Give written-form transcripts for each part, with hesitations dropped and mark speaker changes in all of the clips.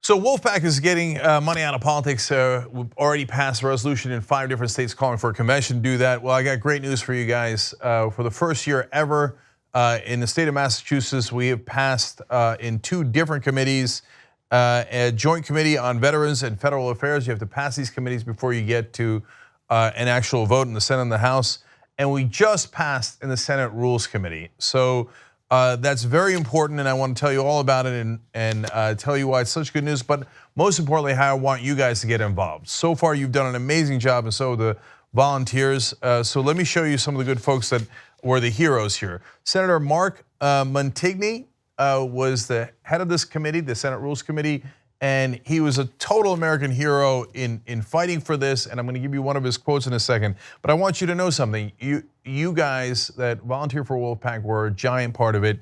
Speaker 1: So Wolf-PAC is getting money out of politics. We've already passed a resolution in 5 different states calling for a convention to do that. Well, I got great news for you guys. For the first year ever in the state of Massachusetts, we have passed in 2 different committees, a joint committee on veterans and federal affairs. You have to pass these committees before you get to an actual vote in the Senate and the House. And we just passed in the Senate Rules Committee. So that's very important, and I want to tell you all about it and tell you why it's such good news, but most importantly, how I want you guys to get involved. So far, you've done an amazing job, and so have the volunteers. So let me show you some of the good folks that were the heroes here. Senator Mark Montigny was the head of this committee, the Senate Rules Committee, and he was a total American hero in fighting for this, and I'm going to give you one of his quotes in a second. But I want you to know something. You guys that volunteer for Wolf-PAC were a giant part of it.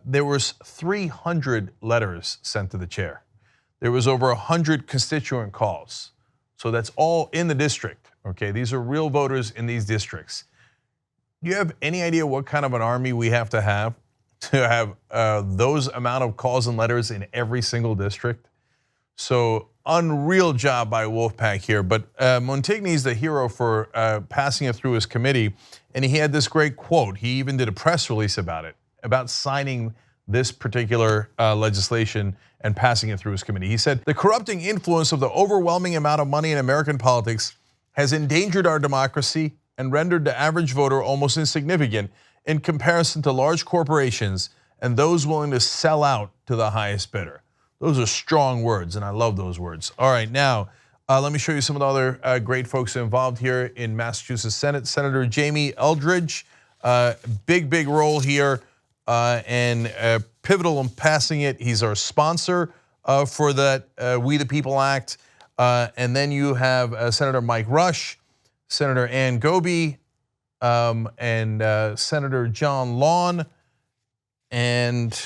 Speaker 1: There was 300 letters sent to the chair. There was over 100 constituent calls. So that's all in the district, okay? These are real voters in these districts. Do you have any idea what kind of an army we have to have those amount of calls and letters in every single district? So unreal job by Wolf-PAC here, but Montigny is the hero for passing it through his committee, and he had this great quote. He even did a press release about it, about signing this particular legislation and passing it through his committee. He said, "The corrupting influence of the overwhelming amount of money in American politics has endangered our democracy and rendered the average voter almost insignificant in comparison to large corporations and those willing to sell out to the highest bidder." Those are strong words, and I love those words. All right, now let me show you some of the other great folks involved here in Massachusetts Senate. Senator Jamie Eldridge, big role here and pivotal in passing it. He's our sponsor for that We the People Act. And then you have Senator Mike Rush, Senator Ann Goby, and Senator John Lawn, and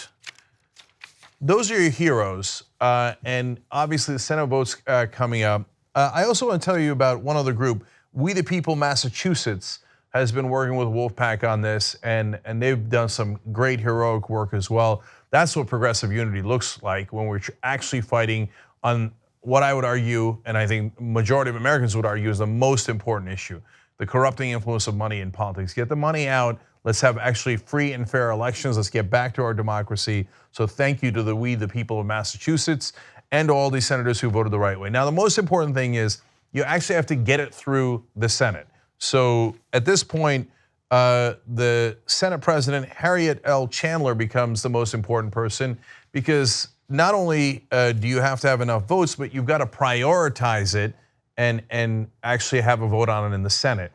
Speaker 1: those are your heroes. And obviously the Senate votes coming up. I also want to tell you about one other group. We the People Massachusetts has been working with Wolf-PAC on this, and they've done some great heroic work as well. That's what progressive unity looks like when we're actually fighting on what I would argue, and I think majority of Americans would argue, is the most important issue: the corrupting influence of money in politics. Get the money out. Let's have actually free and fair elections. Let's get back to our democracy. So thank you to the We the People of Massachusetts and all these senators who voted the right way. Now the most important thing is you actually have to get it through the Senate. So at this point, the Senate President, Harriet L Chandler, becomes the most important person, because not only do you have to have enough votes, but you've got to prioritize it and actually have a vote on it in the Senate.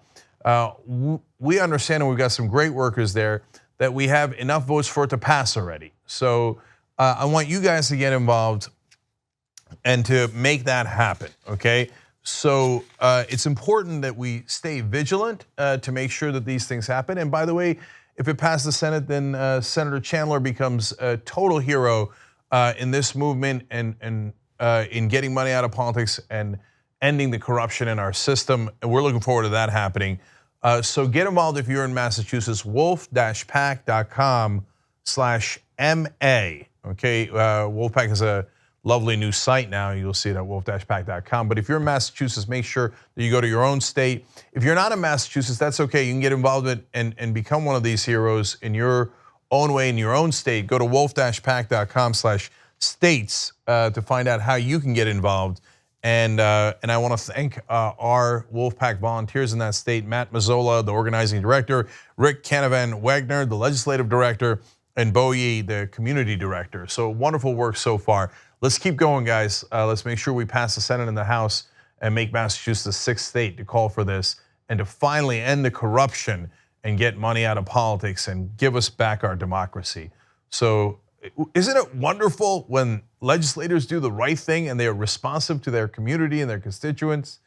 Speaker 1: We understand, and we've got some great workers there, that we have enough votes for it to pass already. So I want you guys to get involved and to make that happen, okay? So it's important that we stay vigilant to make sure that these things happen. And by the way, if it passes the Senate, then Senator Chandler becomes a total hero in this movement and in getting money out of politics and ending the corruption in our system. And we're looking forward to that happening. So get involved if you're in Massachusetts. wolf-pac.com/MA. Okay, Wolf-PAC is a lovely new site now. You'll see it at wolf-pac.com. But if you're in Massachusetts, make sure that you go to your own state. If you're not in Massachusetts, that's okay. You can get involved and become one of these heroes in your own way in your own state. Go to wolf-pac.com/states to find out how you can get involved. And I want to thank our Wolf-PAC volunteers in that state: Matt Mazzola, the organizing director; Rick Canavan Wagner, the legislative director; and Bo Yi, the community director. So wonderful work so far. Let's keep going, guys. Let's make sure we pass the Senate and the House and make Massachusetts the 6th state to call for this and to finally end the corruption and get money out of politics and give us back our democracy. So isn't it wonderful when legislators do the right thing and they are responsive to their community and their constituents?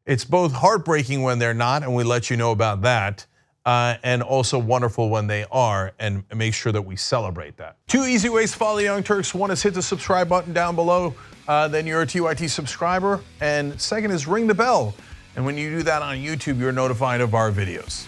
Speaker 1: It's both heartbreaking when they're not, and we let you know about that, and also wonderful when they are, and make sure that we celebrate that. 2 easy ways to follow the Young Turks. One is hit the subscribe button down below, then you're a TYT subscriber, and second is ring the bell. And when you do that on YouTube, you're notified of our videos.